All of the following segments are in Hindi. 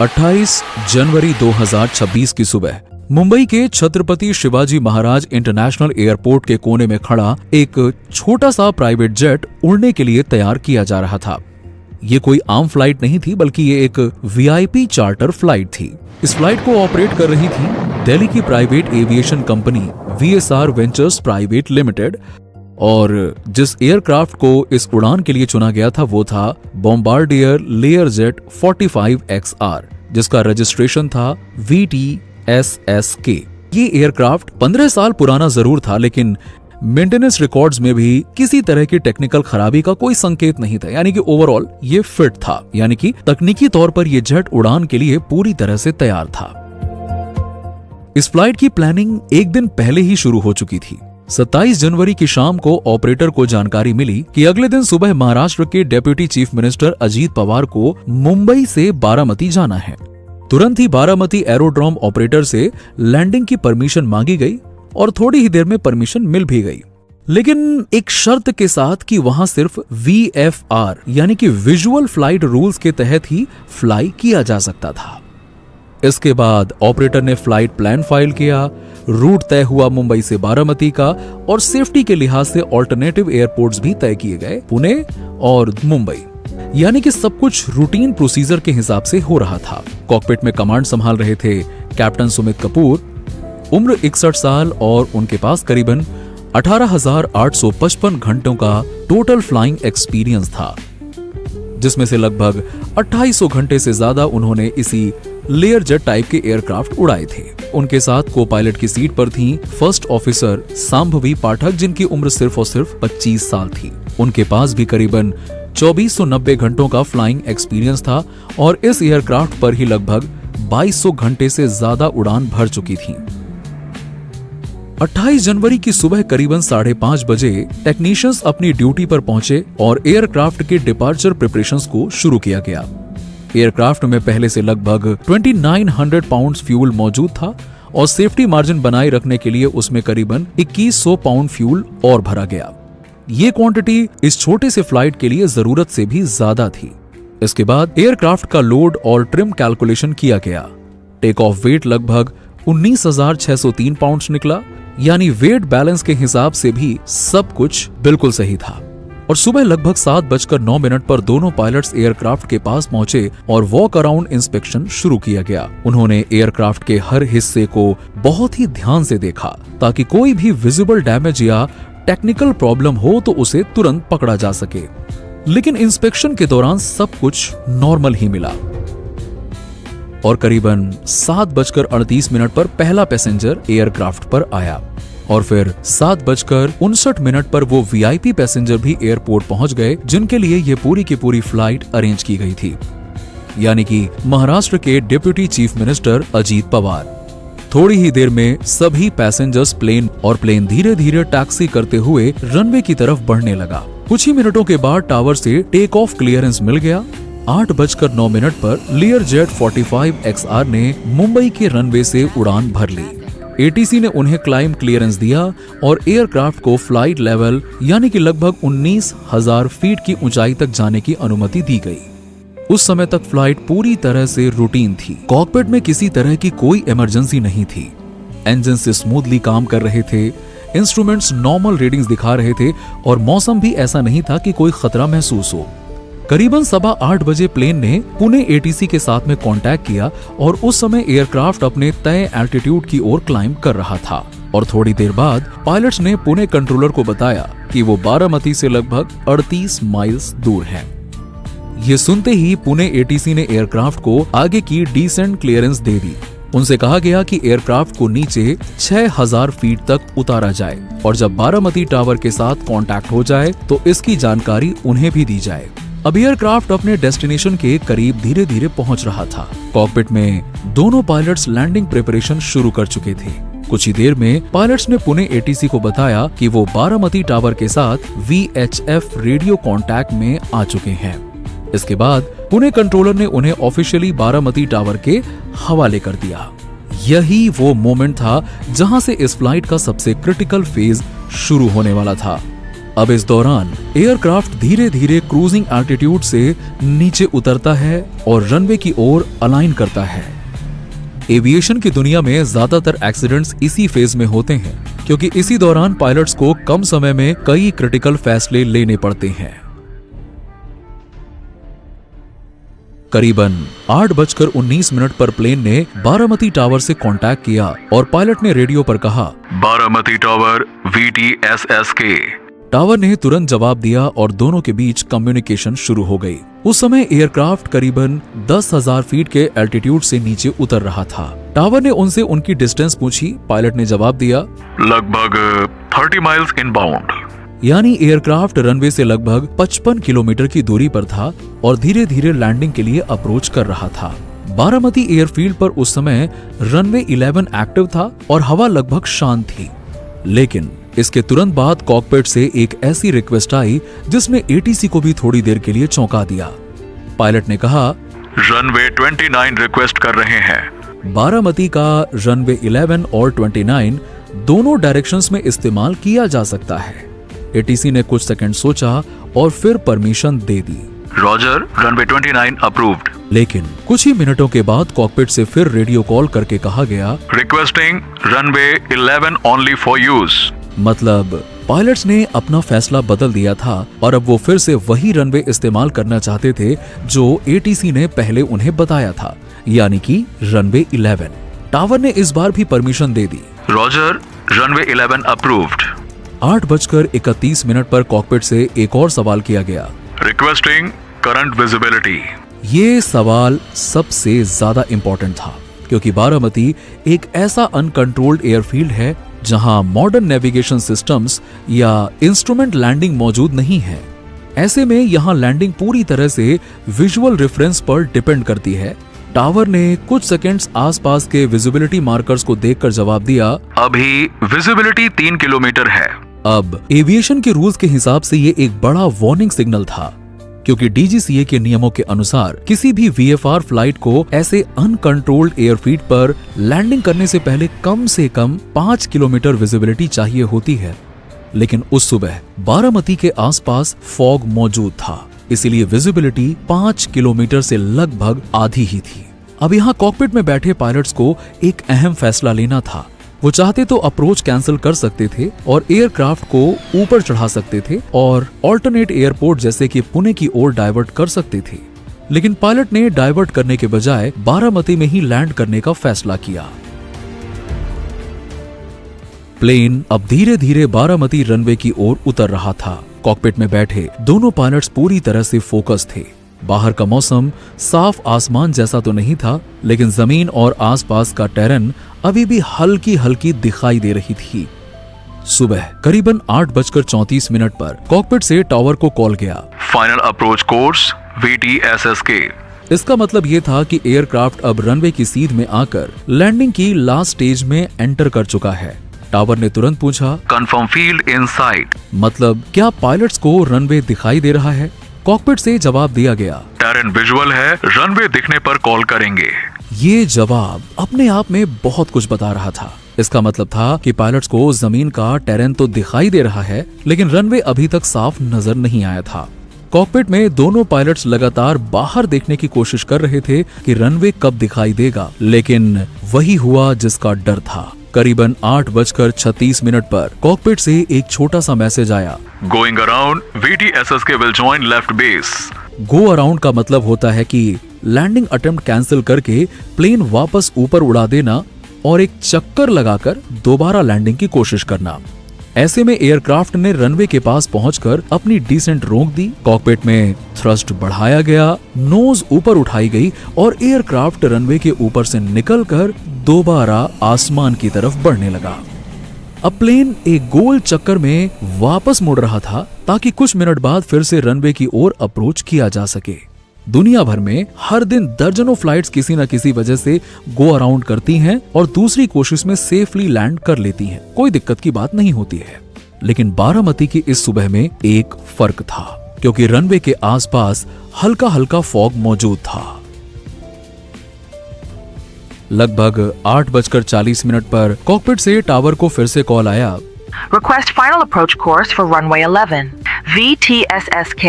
28 जनवरी 2026 की सुबह मुंबई के छत्रपति शिवाजी महाराज इंटरनेशनल एयरपोर्ट के कोने में खड़ा एक छोटा सा प्राइवेट जेट उड़ने के लिए तैयार किया जा रहा था। ये कोई आम फ्लाइट नहीं थी, बल्कि ये एक वीआईपी चार्टर फ्लाइट थी। इस फ्लाइट को ऑपरेट कर रही थी दिल्ली की private aviation company VSR ventures private limited, और जिस एयरक्राफ्ट को इस उड़ान के लिए चुना गया था वो था बॉम्बार्डियर लेयरजेट 45XR, जिसका रजिस्ट्रेशन था VTSSK। ये एयरक्राफ्ट 15 साल पुराना जरूर था, लेकिन मेंटेनेंस रिकॉर्ड्स में भी किसी तरह की टेक्निकल खराबी का कोई संकेत नहीं था, यानी कि ओवरऑल ये फिट था, यानी कि तकनीकी तौर पर ये जेट उड़ान के लिए पूरी तरह से तैयार था। इस फ्लाइट की प्लानिंग एक दिन पहले ही शुरू हो चुकी थी। 27 जनवरी की शाम को ऑपरेटर को जानकारी मिली कि अगले दिन सुबह महाराष्ट्र के deputy chief minister Ajit Pawar को मुंबई से बारामती जाना है। तुरंत ही बारामती एरोड्रोम ऑपरेटर से लैंडिंग की परमिशन मांगी गई और थोड़ी ही देर में परमिशन मिल भी गई, लेकिन एक शर्त के साथ कि वहां सिर्फ VFR यानी कि विजुअल फ्लाइट रूल्स के तहत ही फ्लाई किया जा सकता था। इसके बाद ऑपरेटर ने फ्लाइट प्लान फाइल किया, रूट तय हुआ मुंबई से बारामती का, और सेफ्टी के लिहाज से ऑल्टरनेटिव एयरपोर्ट्स भी तय किए गए, पुणे और मुंबई। यानी कि सब कुछ रूटीन प्रोसीजर के हिसाब से हो रहा था। कॉकपिट में कमांड संभाल रहे थे कैप्टन सुमित कपूर, उम्र 61 साल, और उनके पास करीबन 18,855 घंटों का टोटल फ्लाइंग एक्सपीरियंस था, जिसमें से लगभग 2800 घंटे से ज्यादा उन्होंने इसी लेयर जेट टाइप के एयरक्राफ्ट उड़ाए थे। उनके साथ को पायलट की सीट पर थी फर्स्ट ऑफिसर सांभवी पाठक, जिनकी उम्र सिर्फ और सिर्फ 25 साल थी। उनके पास भी करीबन 2490 घंटों का फ्लाइंग एक्सपीरियंस था, और इस एयरक्राफ्ट पर ही लगभग 2200 घंटे से ज्यादा उड़ान भर चुकी थी। 28 जनवरी की सुबह करीबन 5:30 बजे टेक्नीशियंस अपनी ड्यूटी पर पहुंचे और एयरक्राफ्ट के डिपार्चर प्रिपरेशंस को शुरू किया गया। एयरक्राफ्ट में पहले से लगभग 2900 पाउंड फ्यूल मौजूद था, और सेफ्टी मार्जिन बनाए रखने के लिए उसमें करीबन 2100 पाउंड फ्यूल और भरा गया। ये क्वांटिटी इस छोटे से फ्लाइट के लिए जरूरत से भी ज्यादा थी। इसके बाद एयरक्राफ्ट का लोड और ट्रिम कैलकुलेशन किया गया। टेक ऑफ वेट लगभग 19,603 पाउंड निकला, यानी वेट बैलेंस के हिसाब से भी सब कुछ बिल्कुल सही था। और सुबह लगभग 7:09 पर दोनों पायलट्स एयरक्राफ्ट के पास पहुंचे और वॉक अराउंड इंस्पेक्शन शुरू किया गया। उन्होंने एयरक्राफ्ट के हर हिस्से को बहुत ही ध्यान से देखा, ताकि कोई भी विजिबल डैमेज या टेक्निकल प्रॉब्लम हो तो उसे तुरंत पकड़ा जा सके। लेकिन इंस्पेक्शन के दौरान सब कुछ नॉर्मल ही मिला, और करीबन 7:38 पर पहला पैसेंजर एयरक्राफ्ट पर आया, और फिर 7:59 पर वो VIP पैसेंजर भी एयरपोर्ट पहुंच गए, जिनके लिए ये पूरी की पूरी फ्लाइट अरेंज की गई थी, यानी कि महाराष्ट्र के deputy chief minister Ajit Pawar. थोड़ी ही देर में सभी पैसेंजर्स प्लेन धीरे धीरे टैक्सी करते हुए रनवे की तरफ बढ़ने लगा। कुछ ही मिनटों के बाद टावर से टेक ऑफ क्लियरेंस मिल गया। 8:09 पर लेयरजेट 45XR ने मुंबई के रनवे से उड़ान भर ली। ATC ने उन्हें क्लाइंब क्लियरेंस दिया और एयरक्राफ्ट को फ्लाइट लेवल यानी कि लगभग 19,000 फीट की ऊंचाई तक जाने की अनुमति दी गई। उस समय तक फ्लाइट पूरी तरह से रूटीन थी। कॉकपिट में किसी तरह की कोई इमरजेंसी नहीं थी। इंजन से स्मूथली काम कर रहे थे, इंस्ट्रूमेंट्स नॉर्मल रीडिंग्स दिखा रहे थे, और मौसम भी ऐसा नहीं था कि कोई खतरा महसूस हो। करीबन 8:15 बजे प्लेन ने पुणे ATC के साथ में कांटेक्ट किया, और उस समय एयरक्राफ्ट अपने तय एल्टीट्यूड की ओर क्लाइंब कर रहा था। और थोड़ी देर बाद पायलट्स ने पुणे कंट्रोलर को बताया कि वो बारामती से लगभग 38 माइल्स दूर है। ये सुनते ही पुणे ATC ने एयरक्राफ्ट को आगे की डिसेंट क्लियरेंस दे दी। उनसे कहा गया कि एयरक्राफ्ट को नीचे 6,000 फीट तक उतारा जाए, और जब बारामती टावर के साथ कांटेक्ट हो जाए तो इसकी जानकारी उन्हें भी दी जाए। अब एयरक्राफ्ट अपने डेस्टिनेशन के करीब धीरे धीरे पहुंच रहा था। कॉकपिट में दोनों पायलट्स लैंडिंग प्रिपरेशन शुरू कर चुके थे। कुछ ही देर में पायलट्स ने पुणे ATC को बताया कि वो बारामती टावर के साथ VHF रेडियो कांटेक्ट में आ चुके हैं। इसके बाद पुणे कंट्रोलर ने उन्हें ऑफिशियली बारामती टावर के हवाले कर दिया। यही वो मोमेंट था जहां से इस फ्लाइट का सबसे क्रिटिकल फेज शुरू होने वाला था। अब इस दौरान एयरक्राफ्ट धीरे धीरे क्रूजिंग एल्टीट्यूड से नीचे उतरता है और रनवे की ओर अलाइन करता है। एविएशन की दुनिया में ज्यादातर एक्सीडेंट्स इसी फेज में होते हैं, क्योंकि इसी दौरान पायलट्स को कम समय में कई क्रिटिकल फैसले लेने पड़ते हैं। करीबन 8:19 पर प्लेन ने बारामती टावर से कांटेक्ट किया और पायलट ने रेडियो पर कहा, बारामती टावर VTSSK। टावर ने तुरंत जवाब दिया और दोनों के बीच कम्युनिकेशन शुरू हो गई। उस समय एयरक्राफ्ट करीबन 10,000 फीट के एल्टीट्यूड से नीचे उतर रहा था। टावर ने उनसे उनकी डिस्टेंस पूछी। पायलट ने जवाब दिया, लगभग 30 माइल्स इनबाउंड। यानी एयरक्राफ्ट रनवे से लगभग 55 किलोमीटर की दूरी पर था और धीरे धीरे लैंडिंग के लिए अप्रोच कर रहा था। बारामती एयरफील्ड पर उस समय रनवे 11 एक्टिव था और हवा लगभग शांत थी। लेकिन इसके तुरंत बाद कॉकपिट से एक ऐसी रिक्वेस्ट आई जिसने ATC को भी थोड़ी देर के लिए चौंका दिया। पायलट ने कहा, रनवे 29 रिक्वेस्ट कर रहे हैं। बारामती का रनवे 11 और 29 दोनों डायरेक्शंस में इस्तेमाल किया जा सकता है। ATC ने कुछ सेकंड सोचा और फिर परमिशन दे दी। Roger, runway 29 approved. लेकिन कुछ ही मिनटों के बाद कॉकपिट से फिर रेडियो कॉल करके कहा गया, requesting runway 11 only for use. मतलब पायलट्स ने अपना फैसला बदल दिया था और अब वो फिर से वही रनवे इस्तेमाल करना चाहते थे जो ATC ने पहले उन्हें बताया था, यानी कि रनवे 11। टावर ने इस बार भी परमिशन दे दी। Roger, runway 11 approved. 8:31 पर कॉकपिट से एक और सवाल किया गया, रिक्वेस्टिंग करंट विजिबिलिटी। ये सवाल सबसे ज्यादा इंपॉर्टेंट था, क्योंकि बारामती एक ऐसा अनकंट्रोल्ड एयरफील्ड है जहां मॉडर्न नेविगेशन सिस्टम्स या इंस्ट्रूमेंट लैंडिंग मौजूद नहीं है। ऐसे में यहां लैंडिंग पूरी तरह से विजुअल रेफरेंस पर डिपेंड करती है। टावर ने कुछ सेकंड्स आसपास के विजिबिलिटी मार्कर्स को देखकर जवाब दिया, अभी विजिबिलिटी 3 किलोमीटर है। अब एविएशन के रूल्स के हिसाब से ये एक बड़ा वार्निंग सिग्नल था, क्योंकि DGCA के नियमों के अनुसार किसी भी VFR फ्लाइट को ऐसे अनकंट्रोल्ड एयरफील्ड पर लैंडिंग करने से कम 5 किलोमीटर विजिबिलिटी चाहिए होती है। लेकिन उस सुबह बारामती के आसपास फॉग मौजूद था, इसीलिए विजिबिलिटी 5 किलोमीटर से लगभग आधी ही थी। अब यहाँ कॉकपिट में बैठे पायलट्स को एक अहम फैसला लेना था। वो चाहते तो अप्रोच कैंसिल कर सकते थे और एयरक्राफ्ट को ऊपर चढ़ा सकते थे और ऑल्टरनेट एयरपोर्ट जैसे कि पुणे की ओर डाइवर्ट कर सकते थे। लेकिन पायलट ने डाइवर्ट करने के बजाय बारामती में ही लैंड करने का फैसला किया। प्लेन अब धीरे धीरे बारामती रनवे की ओर उतर रहा था। कॉकपिट में बैठे दोनों पायलट्स पूरी तरह से फोकस थे। बाहर का मौसम साफ आसमान जैसा तो नहीं था, लेकिन जमीन और आसपास का टेरेन अभी भी हल्की हल्की दिखाई दे रही थी। सुबह करीबन 8:34 पर कॉकपिट से टावर को कॉल गया, फाइनल अप्रोच कोर्स VTSSK। इसका मतलब ये था कि एयरक्राफ्ट अब रनवे की सीध में आकर लैंडिंग की लास्ट स्टेज में एंटर कर चुका है। टावर ने तुरंत पूछा, कंफर्म फील्ड इन साइट। मतलब क्या पायलट्स को रनवे दिखाई दे रहा है? कॉकपिट से जवाब दिया गया, टेरेन विजुअल है, रनवे दिखने पर कॉल करेंगे। ये जवाब अपने आप में बहुत कुछ बता रहा था। इसका मतलब था कि पायलट्स को जमीन का टेरेन तो दिखाई दे रहा है, लेकिन रनवे अभी तक साफ नजर नहीं आया था। कॉकपिट में दोनों पायलट्स लगातार बाहर देखने की कोशिश कर रहे थे कि रनवे कब दिखाई देगा, लेकिन वही हुआ जिसका डर था। करीबन 8:36 पर कॉकपिट से एक छोटा सा मैसेज आया, going around VTSSK will join left base. Go around का मतलब होता है कि लैंडिंग अटेम्प्ट कैंसिल करके प्लेन वापस ऊपर उड़ा देना और एक चक्कर लगाकर दोबारा लैंडिंग की कोशिश करना। ऐसे में एयरक्राफ्ट ने रनवे के पास पहुंचकर अपनी डिसेंट रोक दी। कॉकपिट में थ्रस्ट बढ़ाया गया, नोज ऊपर उठाई गई और एयरक्राफ्ट रनवे के ऊपर से निकलकर दोबारा आसमान की तरफ बढ़ने लगा। अब प्लेन एक गोल चक्कर में वापस मुड़ रहा था ताकि कुछ मिनट बाद फिर से रनवे की ओर अप्रोच किया जा सके। दुनिया भर में हर दिन दर्जनों फ्लाइट्स किसी न किसी वजह से गो अराउंड करती हैं और दूसरी कोशिश में सेफली लैंड कर लेती हैं। कोई दिक्कत की बात नहीं होती है। लेकिन बारामती की इस सुबह में एक फर्क था, क्योंकि रनवे के आसपास हल्का हल्का फॉग मौजूद था। लगभग 8:40 पर कॉकपिट से टावर को फिर से कॉल आया, Request final approach course for runway 11. VTSSK.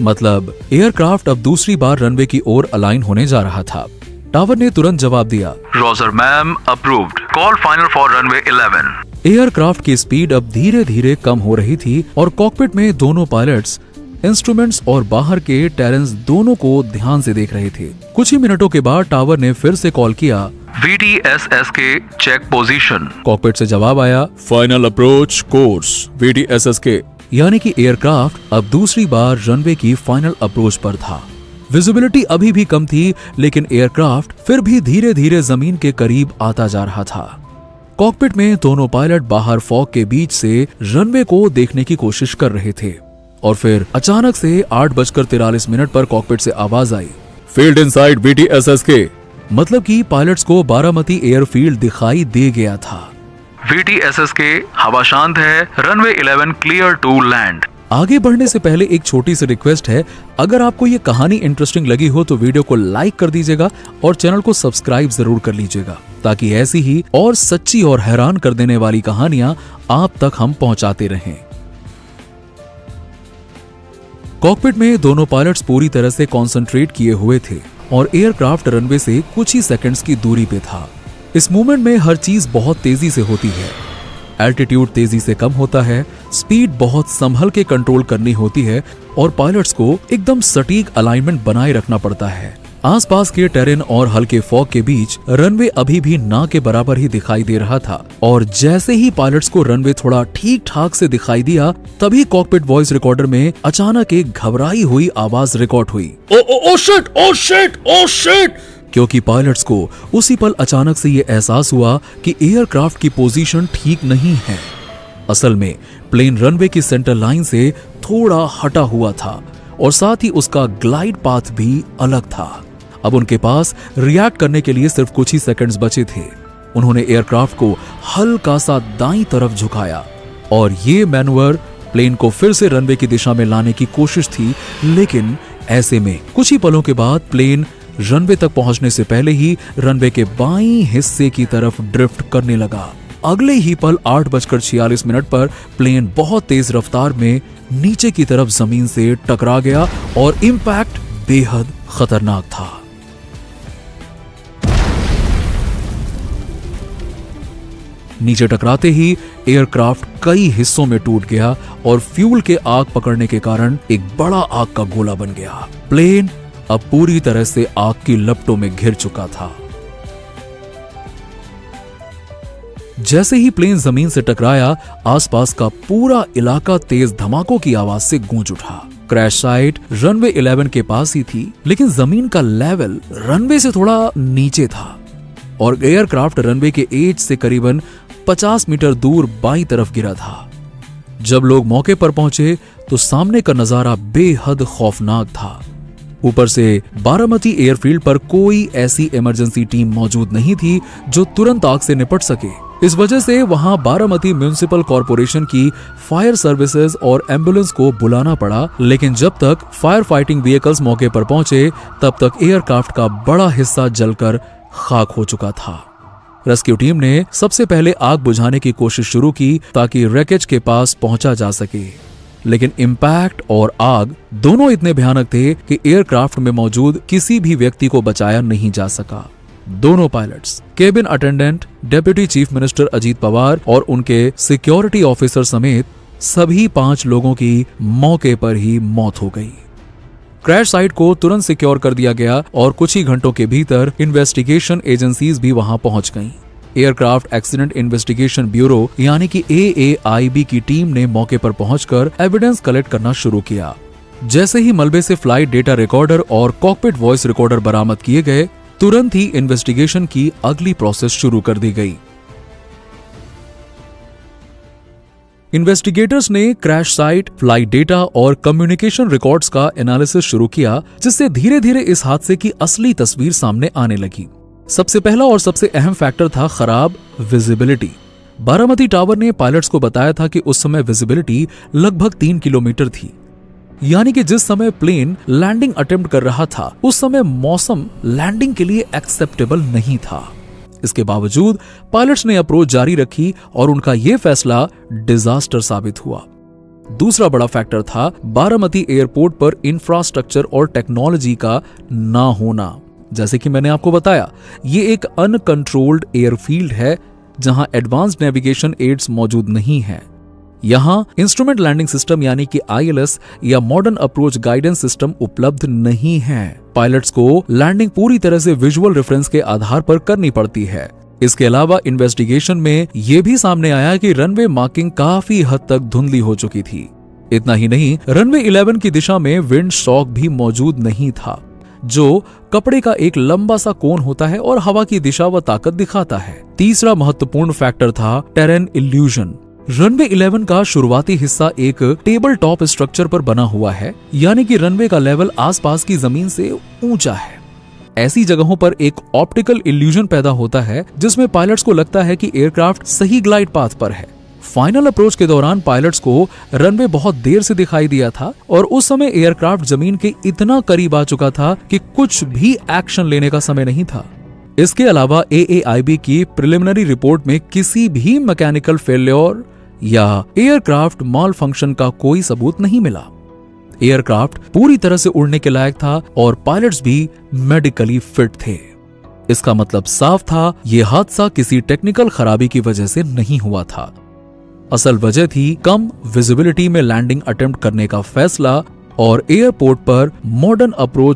मतलब एयरक्राफ्ट अब दूसरी बार रनवे की ओर अलाइन होने जा रहा था। टावर ने तुरंत जवाब दिया, Roger ma'am, approved. Call final for runway 11। Aircraft की स्पीड अब धीरे धीरे कम हो रही थी और कॉकपिट में दोनों पायलट्स इंस्ट्रूमेंट्स और बाहर के टेरेंस दोनों को ध्यान से देख रहे थे। कुछ ही मिनटों के बाद टावर ने फिर से कॉल किया, VTSSK चेक पोजीशन। कॉकपिट से जवाब आया, फाइनल अप्रोच कोर्स VTSSK, यानी कि एयरक्राफ्ट अब दूसरी बार रनवे की फाइनल अप्रोच पर था। विजिबिलिटी अभी भी कम थी, लेकिन एयरक्राफ्ट फिर भी धीरे धीरे जमीन के करीब आता जा रहा था। कॉकपिट में दोनों पायलट बाहर फॉग के बीच से रनवे को देखने की कोशिश कर रहे थे और फिर अचानक से 8:43 पर कॉकपिट से आवाज आई, फील्ड इनसाइड VTSSK। मतलब कि पायलट्स को बारामती एयरफील्ड दिखाई दे गया था। VTSSK, हवा शांत है, रनवे 11 क्लियर टू लैंड। आगे बढ़ने से पहले एक छोटी सी रिक्वेस्ट है, अगर आपको ये कहानी इंटरेस्टिंग लगी हो तो वीडियो को लाइक कर दीजिएगा और चैनल को सब्सक्राइब जरूर कर लीजिएगा, ताकि ऐसी ही और सच्ची और हैरान कर देने वाली कहानियां आप तक हम पहुंचाते रहें। कॉकपिट में दोनों पायलट्स पूरी तरह से कंसंट्रेट किए हुए थे और एयरक्राफ्ट रनवे से कुछ ही सेकंड्स की दूरी पे था। इस मूवमेंट में हर चीज बहुत तेजी से होती है। एल्टीट्यूड तेजी से कम होता है, स्पीड बहुत संभल के कंट्रोल करनी होती है और पायलट्स को एकदम सटीक अलाइनमेंट बनाए रखना पड़ता है। आसपास के टेरेन और हल्के फॉग के बीच रनवे अभी भी ना के बराबर ही दिखाई दे रहा था और जैसे ही पायलट्स को रनवे थोड़ा ठीक ठाक से दिखाई दिया, तभी कॉकपिट वॉइस रिकॉर्डर में अचानक एक घबराई हुई आवाज रिकॉर्ड हुई, oh shit, oh shit, oh shit. क्योंकि पायलट्स को उसी पल अचानक से ये एहसास हुआ कि एयरक्राफ्ट की पोजीशन ठीक नहीं है। असल में प्लेन रनवे की सेंटर लाइन से थोड़ा हटा हुआ था और साथ ही उसका ग्लाइड पाथ भी अलग था। अब उनके पास रिएक्ट करने के लिए सिर्फ कुछ ही सेकंड्स बचे थे। उन्होंने एयरक्राफ्ट को हल्का सा दाईं तरफ झुकाया और ये मैनूवर प्लेन को फिर से रनवे की दिशा में लाने की कोशिश थी, लेकिन ऐसे में कुछ ही पलों के बाद प्लेन रनवे तक पहुंचने से पहले ही रनवे के बाईं हिस्से की तरफ ड्रिफ्ट करने लगा। अगले ही पल 8:46 पर प्लेन बहुत तेज रफ्तार में नीचे की तरफ जमीन से टकरा गया और इंपैक्ट बेहद खतरनाक था। नीचे टकराते ही एयरक्राफ्ट कई हिस्सों में टूट गया और फ्यूल के आग पकड़ने के कारण एक बड़ा आग का गोला बन गया। प्लेन अब पूरी तरह से आग की लपटों में घिर चुका था। जैसे ही प्लेन जमीन से टकराया, आसपास का पूरा इलाका तेज धमाकों की आवाज से गूंज उठा। क्रैश साइट रनवे 11 के पास ही थी, लेकिन जमीन का लेवल रनवे से थोड़ा नीचे था और एयरक्राफ्ट रनवे के एज से करीबन 50 मीटर दूर बाईं तरफ गिरा था। जब लोग मौके पर पहुंचे तो सामने का नजारा बेहद खौफनाक था। ऊपर से बारामती एयरफील्ड पर कोई ऐसी इमरजेंसी टीम मौजूद नहीं थी जो तुरंत आग से निपट सके। इस वजह से वहां बारामती म्युनिसिपल कॉरपोरेशन की फायर सर्विसेज और एम्बुलेंस को बुलाना पड़ा, लेकिन जब तक फायर फाइटिंग व्हीकल्स मौके पर पहुंचे तब तक एयरक्राफ्ट का बड़ा हिस्सा जलकर खाक हो चुका था। रेस्क्यू टीम ने सबसे पहले आग बुझाने की कोशिश शुरू की ताकि रैकेज के पास पहुंचा जा सके, लेकिन इंपैक्ट और आग दोनों इतने भयानक थे कि एयरक्राफ्ट में मौजूद किसी भी व्यक्ति को बचाया नहीं जा सका। दोनों pilots, cabin attendant, deputy chief minister Ajit Pawar और उनके सिक्योरिटी ऑफिसर समेत सभी 5 लोगों की मौके पर ही मौत हो गई। क्रैश साइट को तुरंत सिक्योर कर दिया गया और कुछ ही घंटों के भीतर इन्वेस्टिगेशन एजेंसीज भी वहां पहुंच गईं। एयरक्राफ्ट एक्सीडेंट इन्वेस्टिगेशन ब्यूरो यानी कि AAIB की टीम ने मौके पर पहुंचकर एविडेंस कलेक्ट करना शुरू किया। जैसे ही मलबे से फ्लाइट डेटा रिकॉर्डर और कॉकपिट वॉइस रिकॉर्डर बरामद किए गए, तुरंत ही इन्वेस्टिगेशन की अगली प्रोसेस शुरू कर दी गई। इन्वेस्टिगेटर्स ने क्रैश साइट, फ्लाइट डेटा और कम्युनिकेशन रिकॉर्ड्स का एनालिसिस शुरू किया, जिससे धीरे धीरे इस हादसे की असली तस्वीर सामने आने लगी। सबसे पहला और सबसे अहम फैक्टर था खराब विजिबिलिटी। बारामती टावर ने पायलट्स को बताया था कि उस समय विजिबिलिटी लगभग 3 किलोमीटर थी, यानी कि जिस समय प्लेन लैंडिंग अटेम्प्ट कर रहा था उस समय मौसम लैंडिंग के लिए एक्सेप्टेबल नहीं था। इसके बावजूद पायलट्स ने अप्रोच जारी रखी और उनका यह फैसला डिजास्टर साबित हुआ। दूसरा बड़ा फैक्टर था बारामती एयरपोर्ट पर इंफ्रास्ट्रक्चर और टेक्नोलॉजी का ना होना। जैसे कि मैंने आपको बताया, ये एक अनकंट्रोल्ड एयरफील्ड है जहां एडवांस्ड नेविगेशन एड्स मौजूद नहीं हैं। यहां इंस्ट्रूमेंट लैंडिंग सिस्टम यानी कि ILS या मॉडर्न अप्रोच गाइडेंस सिस्टम उपलब्ध नहीं है। पायलट्स को लैंडिंग पूरी तरह से विजुअल रेफरेंस के आधार पर करनी पड़ती है। इसके अलावा इन्वेस्टिगेशन में यह भी सामने आया कि रनवे मार्किंग काफी हद तक धुंधली हो चुकी थी। इतना ही नहीं, रनवे 11 की दिशा में विंड शॉक भी मौजूद नहीं था, जो कपड़े का एक लंबा सा कोन होता है और हवा की दिशा व ताकत दिखाता है। तीसरा महत्वपूर्ण फैक्टर था टेरेन इल्यूजन। रनवे 11 का शुरुआती हिस्सा एक टेबल टॉप स्ट्रक्चर पर बना हुआ है, यानी कि रनवे का लेवल आसपास की जमीन से ऊंचा है। ऐसी जगहों पर एक ऑप्टिकल इल्यूजन पैदा होता है जिसमें पायलट्स को लगता है कि एयरक्राफ्ट सही ग्लाइड पाथ पर है। फाइनल अप्रोच के दौरान पायलट्स को रनवे बहुत देर से दिखाई दिया था और उस समय एयरक्राफ्ट जमीन के इतना करीब आ चुका था कि कुछ भी एक्शन लेने का समय नहीं था। इसके अलावा AAIB की प्रिलिमिनरी रिपोर्ट में किसी भी मैकेनिकल फेल्योर या एयरक्राफ्ट माल फंक्शन का कोई सबूत नहीं मिला। एयरक्राफ्ट पूरी तरह से उड़ने के लायक था और पायलट्स भी मेडिकली फिट थे। इसका मतलब साफ था, यह हादसा किसी टेक्निकल खराबी की वजह से नहीं हुआ था। असल वजह थी कम विजिबिलिटी में लैंडिंग अटेम्प्ट करने का फैसला और एयरपोर्ट पर मॉडर्न अप्रोच